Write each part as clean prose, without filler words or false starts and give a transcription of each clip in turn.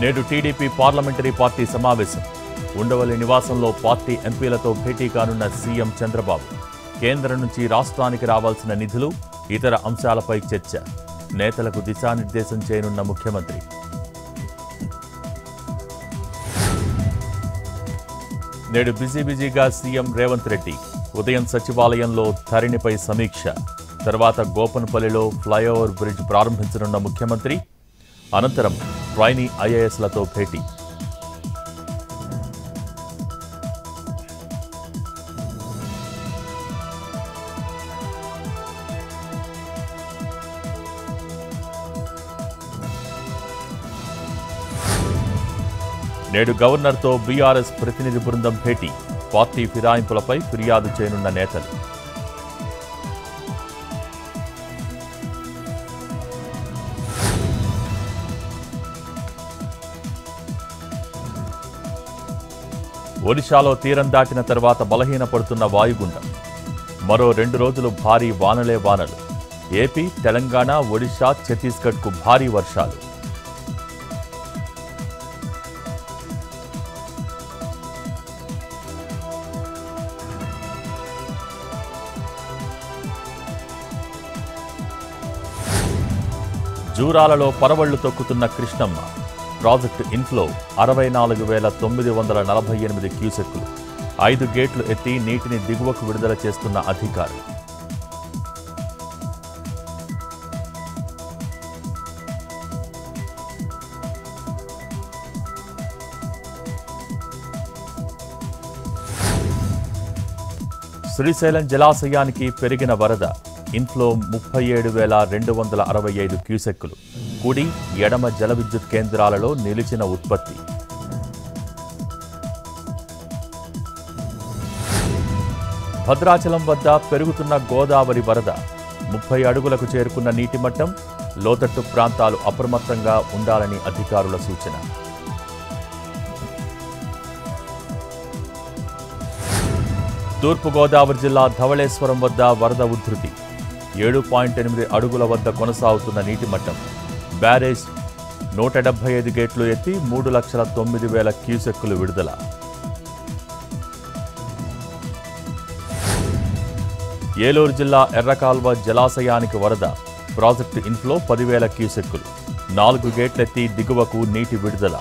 నేడు TDP parliamentary party సమావేశం. ఉండవల్లి నివాసంలో పార్టీ ఎంపీలతో భేటీ కానున్న సీఎం చంద్రబాబు. కేంద్రం నుంచి రాష్ట్రానికి రావాల్సిన నిధులు, ఇతర అంశాలపై చర్చ. నేతలకు దిశానిర్దేశం చేయనున్న ముఖ్యమంత్రి. నేడు బిజీగా సీఎం రేవంత్ రెడ్డి. ఉదయం సచివాలయంలో ధరణిపై సమీక్ష. తర్వాత గోపన్పల్లిలో ఫ్లైఓవర్ బ్రిడ్జ్ ప్రారంభించనున్న ముఖ్యమంత్రి. అనంతరం ట్రైనీ ఐఏఎస్లతో భేటీ. నేడు గవర్నర్తో బీఆర్ఎస్ ప్రతినిధి బృందం భేటీ. పార్టీ ఫిరాయింపులపై ఫిర్యాదు చేయనున్న నేతలు. ఒడిశాలో తీరం దాటిన తర్వాత బలహీనపడుతున్న వాయుగుండం. మరో 2 రోజులు భారీ వానలే వానలు. ఏపీ, తెలంగాణ, ఒడిశా, ఛత్తీస్గఢ్కు భారీ వర్షాలు. జూరాలలో పరవళ్లు తొక్కుతున్న కృష్ణమ్మ. ప్రాజెక్టు ఇన్ఫ్లో 64,948 క్యూసెక్కులు. 5 గేట్లు ఎత్తి నీటిని దిగువకు విడుదల చేస్తున్న అధికారులు. శ్రీశైలం జలాశయానికి పెరిగిన వరద. ఇన్ఫ్లో 37,265 క్యూసెక్కులు. కుడి, ఎడమ జల విద్యుత్ కేంద్రాలలో నిలిచిన ఉత్పత్తి. భద్రాచలం వద్ద పెరుగుతున్న గోదావరి వరద. 30 అడుగులకు చేరుకున్న నీటి మట్టం. లోతట్టు ప్రాంతాలు అప్రమత్తంగా ఉండాలని అధికారుల సూచన. తూర్పుగోదావరి జిల్లా ధవళేశ్వరం వద్ద వరద ఉధృతి. 7.8 అడుగుల వద్ద కొనసాగుతున్న నీటి మట్టం. బ్యారేజ్ 175 గేట్లు ఎత్తి 3,09,000 క్యూసెక్కులు విడుదల. ఏలూరు జిల్లా ఎర్రకాల్వ జలాశయానికి వరద. Project inflow 10,000 క్యూసెక్కులు. 4 గేట్లెత్తి దిగువకు నీటి విడుదల.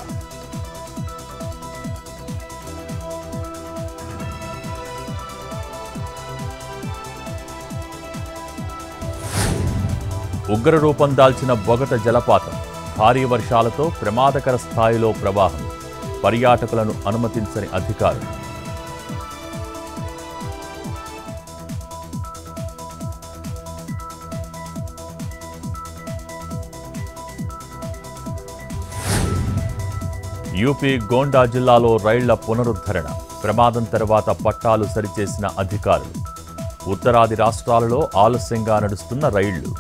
ఉగ్ర రూపం దాల్చిన బొగత జలపాతం. భారీ వర్షాలతో ప్రమాదకర స్థాయిలో ప్రవాహం. పర్యాటకులను అనుమతించని అధికారులు. యూపీ గోండా జిల్లాలో రైళ్ల పునరుద్ధరణ. ప్రమాదం తర్వాత పట్టాలు సరిచేసిన అధికారులు. ఉత్తరాది రాష్ట్రాలలో ఆలస్యంగా నడుస్తున్న రైళ్లు.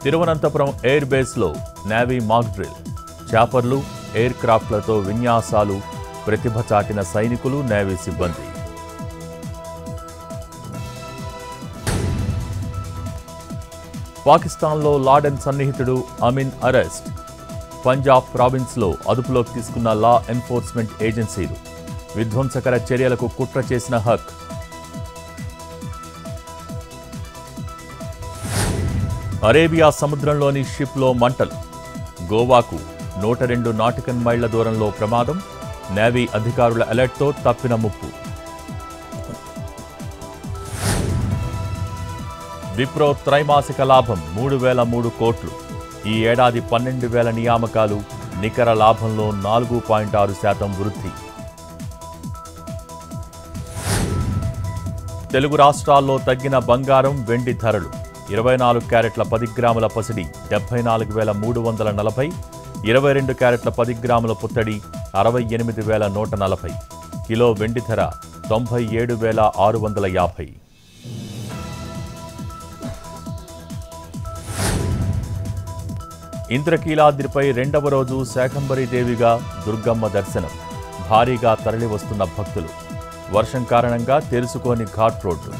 తిరువనంతపురం ఎయిర్ బేస్లో నేవీ మాక్ డ్రిల్. చాపర్లు, ఎయిర్ క్రాఫ్ట్లతో విన్యాసాలు. ప్రతిభ చాటిన సైనికులు, నేవీ సిబ్బంది. పాకిస్తాన్లో లాడెన్ సన్నిహితుడు అమిన్ అరెస్ట్. పంజాబ్ ప్రావిన్స్లో అదుపులోకి తీసుకున్న లా ఎన్ఫోర్స్మెంట్ ఏజెన్సీలు. విధ్వంసకర చర్యలకు కుట్ర చేసిన హక్. అరేబియా సముద్రంలోని షిప్లో మంటలు. గోవాకు 102 నాటికల్ మైళ్ల దూరంలో ప్రమాదం. నేవీ అధికారుల అలర్ట్తో తప్పిన ముప్పు. విప్రో త్రైమాసిక లాభం 3,003 కోట్లు. ఈ ఏడాది 12,000 నియామకాలు. నికర లాభంలో 4.6% వృద్ధి. తెలుగు రాష్ట్రాల్లో తగ్గిన బంగారం, వెండి ధరలు. 24 క్యారెట్ల 10 గ్రాముల పసిడి 74,340. 22 క్యారెట్ల 10 గ్రాముల పుత్తడి 68,140. కిలో వెండి ధర 97,650. ఇంద్రకీలాద్రిపై 2వ రోజు శాకంబరీదేవిగా దుర్గమ్మ దర్శనం. భారీగా తరలివస్తున్న భక్తులు. వర్షం కారణంగా తెరుచుకోని ఘాట్ రోడ్డు.